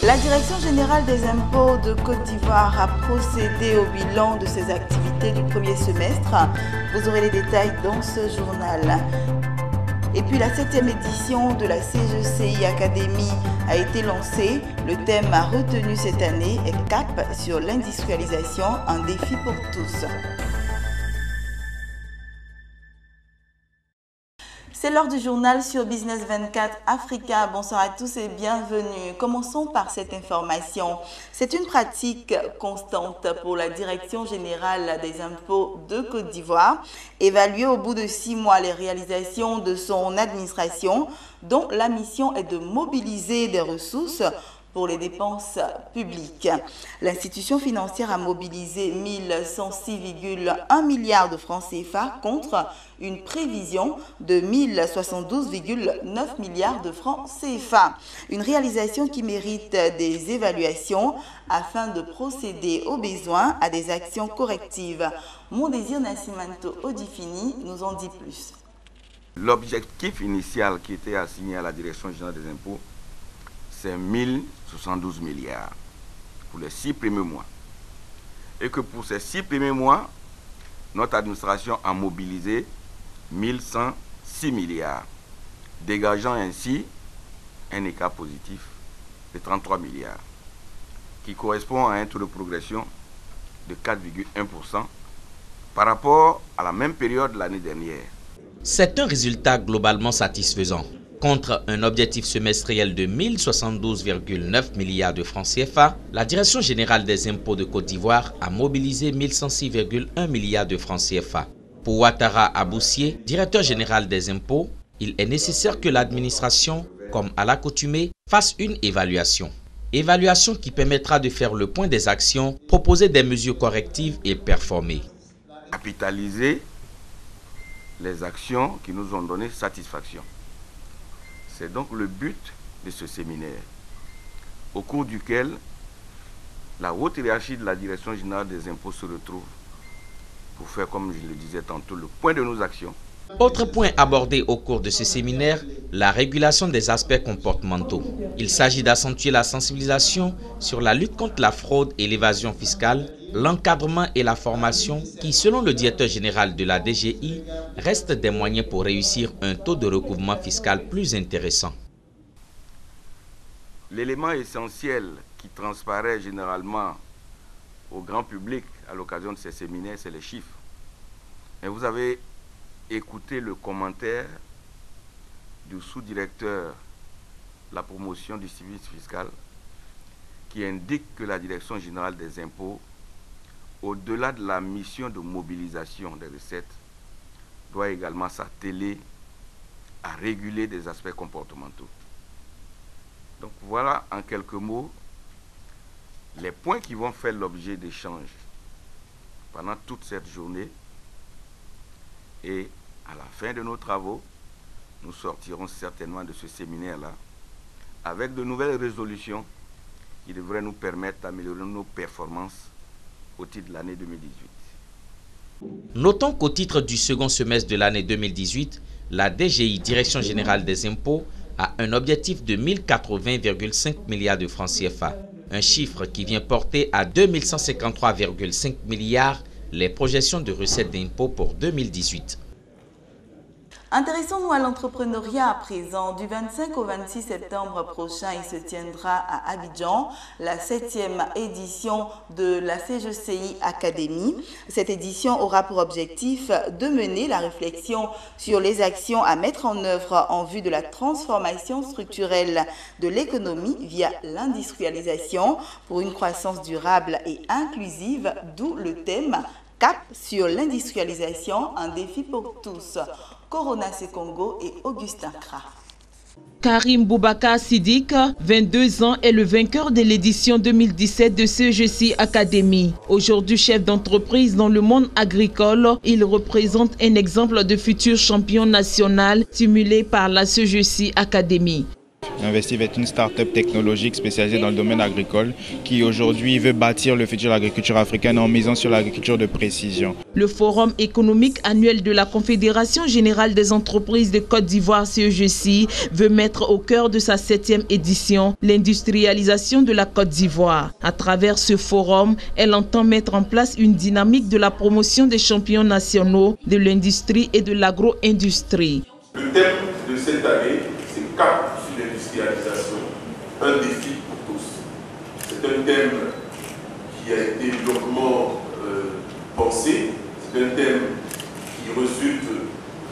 La Direction générale des impôts de Côte d'Ivoire a procédé au bilan de ses activités du premier semestre. Vous aurez les détails dans ce journal. Et puis la 7e édition de la CGCI Academy a été lancée. Le thème retenu cette année est Cap sur l'industrialisation, un défi pour tous. C'est l'heure du journal sur Business 24 Africa. Bonsoir à tous et bienvenue. Commençons par cette information. C'est une pratique constante pour la Direction générale des impôts de Côte d'Ivoire. Évaluer au bout de 6 mois les réalisations de son administration, dont la mission est de mobiliser des ressources pour les dépenses publiques. L'institution financière a mobilisé 1106,1 milliards de francs CFA contre une prévision de 1072,9 milliards de francs CFA. Une réalisation qui mérite des évaluations afin de procéder au besoin à des actions correctives. Mon désir Nascimento Odifini nous en dit plus. L'objectif initial qui était assigné à la Direction générale des impôts, c'est 1072 milliards pour les 6 premiers mois. Et que pour ces 6 premiers mois, notre administration a mobilisé 1106 milliards, dégageant ainsi un écart positif de 33 milliards, qui correspond à un taux de progression de 4,1% par rapport à la même période l'année dernière. C'est un résultat globalement satisfaisant. Contre un objectif semestriel de 1072,9 milliards de francs CFA, la Direction générale des impôts de Côte d'Ivoire a mobilisé 1106,1 milliards de francs CFA. Pour Ouattara Aboussier, directeur général des impôts, il est nécessaire que l'administration, comme à l'accoutumée, fasse une évaluation. Évaluation qui permettra de faire le point des actions, proposer des mesures correctives et performer. Capitaliser les actions qui nous ont donné satisfaction. C'est donc le but de ce séminaire, au cours duquel la haute hiérarchie de la Direction générale des impôts se retrouve pour faire, comme je le disais tantôt, le point de nos actions. Autre point abordé au cours de ce séminaire, la régulation des aspects comportementaux. Il s'agit d'accentuer la sensibilisation sur la lutte contre la fraude et l'évasion fiscale, l'encadrement et la formation qui, selon le directeur général de la DGI, restent des moyens pour réussir un taux de recouvrement fiscal plus intéressant. L'élément essentiel qui transparaît généralement au grand public à l'occasion de ces séminaires, c'est les chiffres. Et vous avez écouté le commentaire du sous-directeur de la promotion du service fiscal qui indique que la Direction générale des impôts, au-delà de la mission de mobilisation des recettes, doit également s'atteler à réguler des aspects comportementaux. Donc voilà en quelques mots les points qui vont faire l'objet d'échanges pendant toute cette journée. Et à la fin de nos travaux, nous sortirons certainement de ce séminaire-là avec de nouvelles résolutions qui devraient nous permettre d'améliorer nos performances au titre de l'année 2018. Notons qu'au titre du second semestre de l'année 2018, la DGI, Direction générale des impôts, a un objectif de 1080,5 milliards de francs CFA, un chiffre qui vient porter à 2153,5 milliards les projections de recettes d'impôts pour 2018. Intéressons-nous à l'entrepreneuriat à présent. Du 25 au 26 septembre prochain, il se tiendra à Abidjan la 7e édition de la CGCI Academy. Cette édition aura pour objectif de mener la réflexion sur les actions à mettre en œuvre en vue de la transformation structurelle de l'économie via l'industrialisation pour une croissance durable et inclusive, d'où le thème Cap sur l'industrialisation, un défi pour tous. Corona Sekongo et Augustin Kra. Karim Boubacar Sidik, 22 ans, est le vainqueur de l'édition 2017 de CGCI Academy. Aujourd'hui chef d'entreprise dans le monde agricole, il représente un exemple de futur champion national stimulé par la CGCI Academy. Investir est une start-up technologique spécialisée dans le domaine agricole qui aujourd'hui veut bâtir le futur de l'agriculture africaine en misant sur l'agriculture de précision. Le Forum économique annuel de la Confédération générale des entreprises de Côte d'Ivoire, CEGECI, veut mettre au cœur de sa 7e édition l'industrialisation de la Côte d'Ivoire. À travers ce forum, elle entend mettre en place une dynamique de la promotion des champions nationaux de l'industrie et de l'agro-industrie. Le thème de cette année, c'est cap sur l'industrialisation, un défi pour tous. C'est un thème qui a été longuement pensé, c'est un thème qui résulte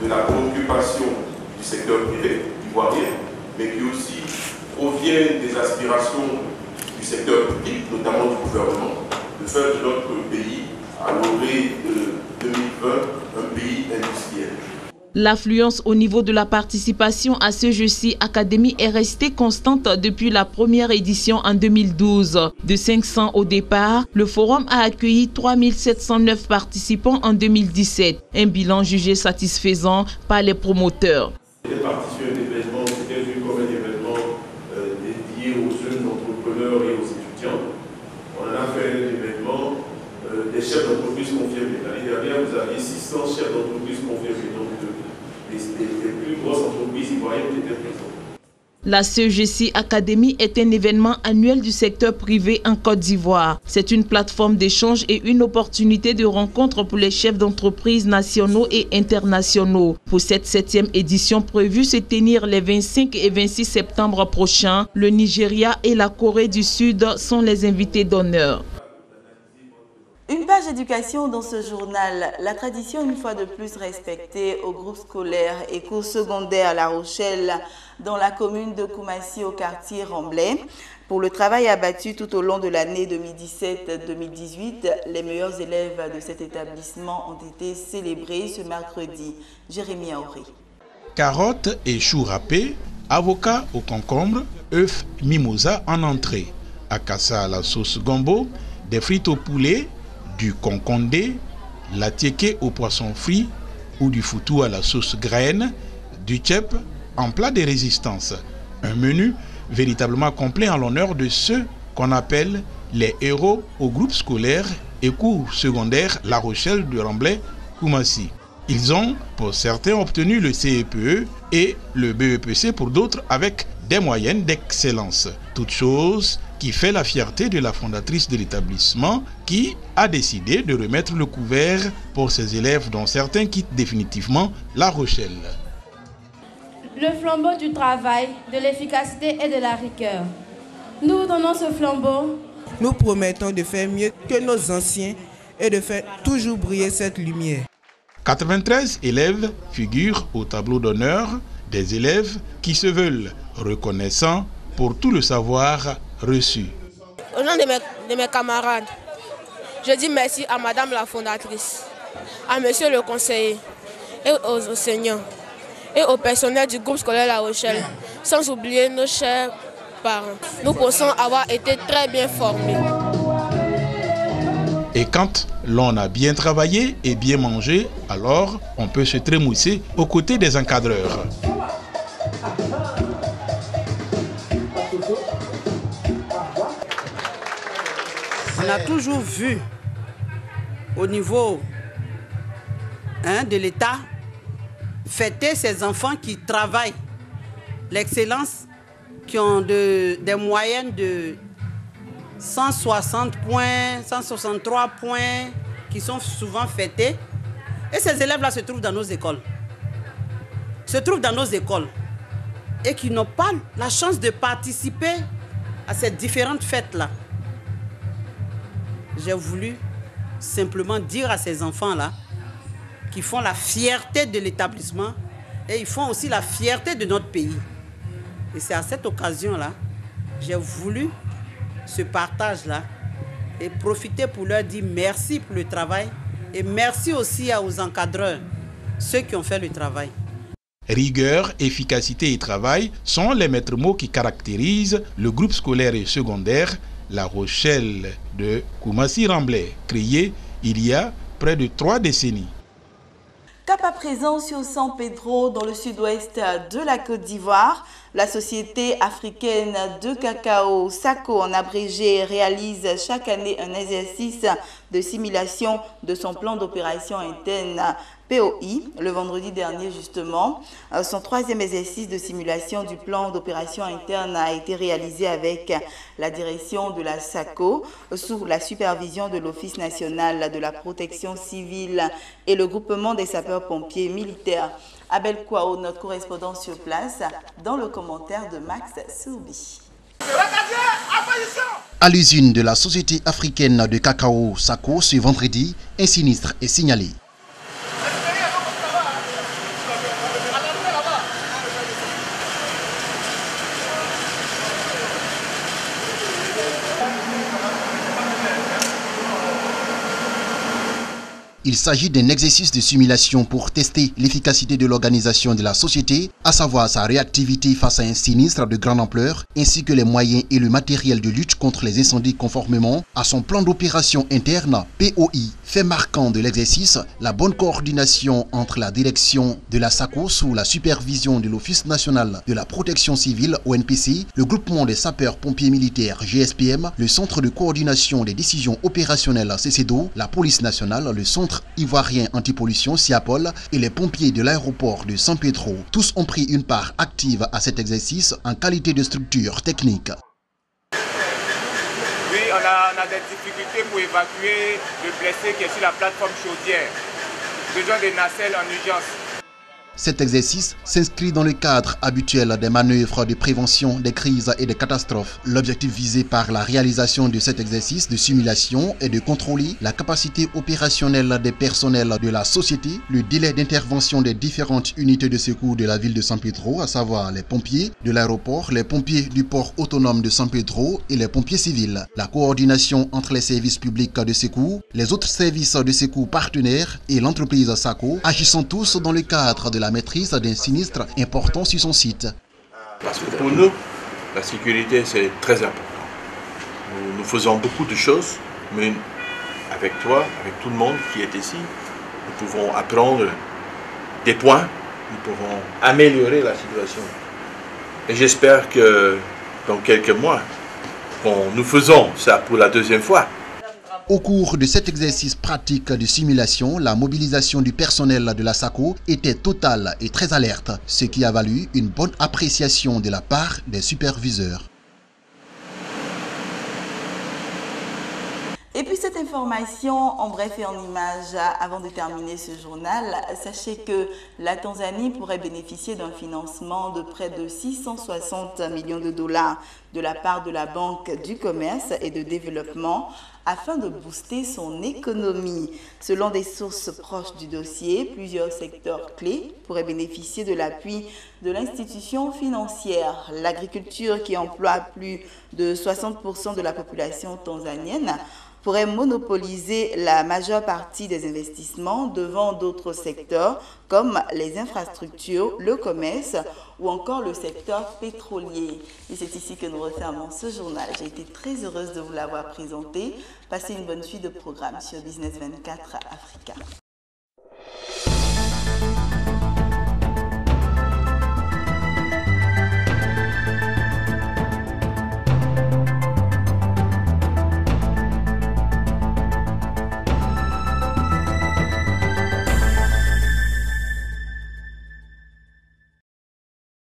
de la préoccupation du secteur privé ivoirien, mais qui aussi provient des aspirations du secteur public, notamment du gouvernement, de faire de notre pays, à l'orée de 2020, un pays industriel. L'affluence au niveau de la participation à CEGECI Academy est restée constante depuis la première édition en 2012. De 500 au départ, le forum a accueilli 3709 participants en 2017. Un bilan jugé satisfaisant par les promoteurs. C'était parti sur un événement, c'était vu comme un événement dédié aux jeunes entrepreneurs et aux étudiants. On en a fait un événement des chefs d'entreprise confirmés. L'année dernière, vous aviez 600 chefs d'entreprise confirmés. Donc, les plus grosses entreprises ivoiriennes étaient présentes. La CEGECI Academy est un événement annuel du secteur privé en Côte d'Ivoire. C'est une plateforme d'échange et une opportunité de rencontre pour les chefs d'entreprise nationaux et internationaux. Pour cette 7e édition prévue se tenir les 25 et 26 septembre prochains, le Nigeria et la Corée du Sud sont les invités d'honneur. Une page éducation dans ce journal. La tradition une fois de plus respectée au groupe scolaire et cours secondaire La Rochelle dans la commune de Koumassi au quartier Remblai. Pour le travail abattu tout au long de l'année 2017-2018, les meilleurs élèves de cet établissement ont été célébrés ce mercredi. Jérémy Aouré. Carottes et choux râpés, avocats au concombre, œufs mimosa en entrée, akassa à la sauce gombo, des frites au poulet, du concondé, la tiéké au poisson frit ou du foutou à la sauce graine, du tchèp en plat de résistance. Un menu véritablement complet en l'honneur de ceux qu'on appelle les héros au groupe scolaire et cours secondaire La Rochelle de Remblai, Koumassi. Ils ont, pour certains, obtenu le CEPE et le BEPC pour d'autres avec des moyennes d'excellence. Toute chose qui fait la fierté de la fondatrice de l'établissement qui a décidé de remettre le couvert pour ses élèves dont certains quittent définitivement La Rochelle. Le flambeau du travail, de l'efficacité et de la rigueur. Nous vous donnons ce flambeau. Nous promettons de faire mieux que nos anciens et de faire toujours briller cette lumière. 93 élèves figurent au tableau d'honneur, des élèves qui se veulent reconnaissants pour tout le savoir reçu. Au nom de mes camarades, je dis merci à madame la fondatrice, à monsieur le conseiller, et aux enseignants, et au personnel du groupe scolaire La Rochelle, sans oublier nos chers parents. Nous pensons avoir été très bien formés. Et quand l'on a bien travaillé et bien mangé, alors on peut se trémousser aux côtés des encadreurs. On a toujours vu au niveau de l'État fêter ces enfants qui travaillent, l'excellence, qui ont des moyennes de 160 points, 163 points, qui sont souvent fêtés. Et ces élèves-là se trouvent dans nos écoles. Et qui n'ont pas la chance de participer à ces différentes fêtes-là. J'ai voulu simplement dire à ces enfants-là qu'ils font la fierté de l'établissement et ils font aussi la fierté de notre pays. Et c'est à cette occasion-là, j'ai voulu ce partage-là et profiter pour leur dire merci pour le travail et merci aussi aux encadreurs, ceux qui ont fait le travail. Rigueur, efficacité et travail sont les maîtres mots qui caractérisent le groupe scolaire et secondaire La Rochelle de Koumassi Remblai, créé il y a près de 3 décennies. Cap à présent sur San Pedro, dans le sud-ouest de la Côte d'Ivoire. La société africaine de cacao, SACO en abrégé, réalise chaque année un exercice de simulation de son plan d'opération interne POI. Le vendredi dernier, justement, son troisième exercice de simulation du plan d'opération interne a été réalisé avec la direction de la SACO sous la supervision de l'Office national de la protection civile et le groupement des sapeurs-pompiers militaires. Abel Kouao, notre correspondant sur place, dans le commentaire de Max Soubi. À l'usine de la société africaine de cacao SACO, ce vendredi, un sinistre est signalé. Il s'agit d'un exercice de simulation pour tester l'efficacité de l'organisation de la société, à savoir sa réactivité face à un sinistre de grande ampleur, ainsi que les moyens et le matériel de lutte contre les incendies conformément à son plan d'opération interne POI. Fait marquant de l'exercice, la bonne coordination entre la direction de la SACO sous la supervision de l'Office national de la protection civile ONPC, le groupement des sapeurs-pompiers militaires GSPM, le centre de coordination des décisions opérationnelles CCDO, la police nationale, le centre ivoirien antipollution SIAPOL et les pompiers de l'aéroport de San Pedro. Tous ont pris une part active à cet exercice en qualité de structure technique. Oui, on a des difficultés pour évacuer le blessé qui est sur la plateforme chaudière. Besoin de nacelles en urgence. Cet exercice s'inscrit dans le cadre habituel des manœuvres de prévention des crises et des catastrophes. L'objectif visé par la réalisation de cet exercice de simulation est de contrôler la capacité opérationnelle des personnels de la société, le délai d'intervention des différentes unités de secours de la ville de San Pedro, à savoir les pompiers de l'aéroport, les pompiers du port autonome de San Pedro et les pompiers civils, la coordination entre les services publics de secours, les autres services de secours partenaires et l'entreprise SACO, agissant tous dans le cadre de la maîtrise d'un sinistre important sur son site. Parce que pour nous, la sécurité c'est très important. Nous faisons beaucoup de choses, mais avec toi, avec tout le monde qui est ici, nous pouvons apprendre des points, nous pouvons améliorer la situation. Et j'espère que dans quelques mois, quand nous faisons ça pour la deuxième fois, au cours de cet exercice pratique de simulation, la mobilisation du personnel de la SACO était totale et très alerte, ce qui a valu une bonne appréciation de la part des superviseurs. Et puis cette information en bref et en images, avant de terminer ce journal, sachez que la Tanzanie pourrait bénéficier d'un financement de près de 660 millions de dollars de la part de la Banque du commerce et de développement afin de booster son économie. Selon des sources proches du dossier, plusieurs secteurs clés pourraient bénéficier de l'appui de l'institution financière. L'agriculture, qui emploie plus de 60% de la population tanzanienne, pourrait monopoliser la majeure partie des investissements devant d'autres secteurs comme les infrastructures, le commerce ou encore le secteur pétrolier. Et c'est ici que nous refermons ce journal. J'ai été très heureuse de vous l'avoir présenté. Passez une bonne suite de programme sur Business 24 Africa.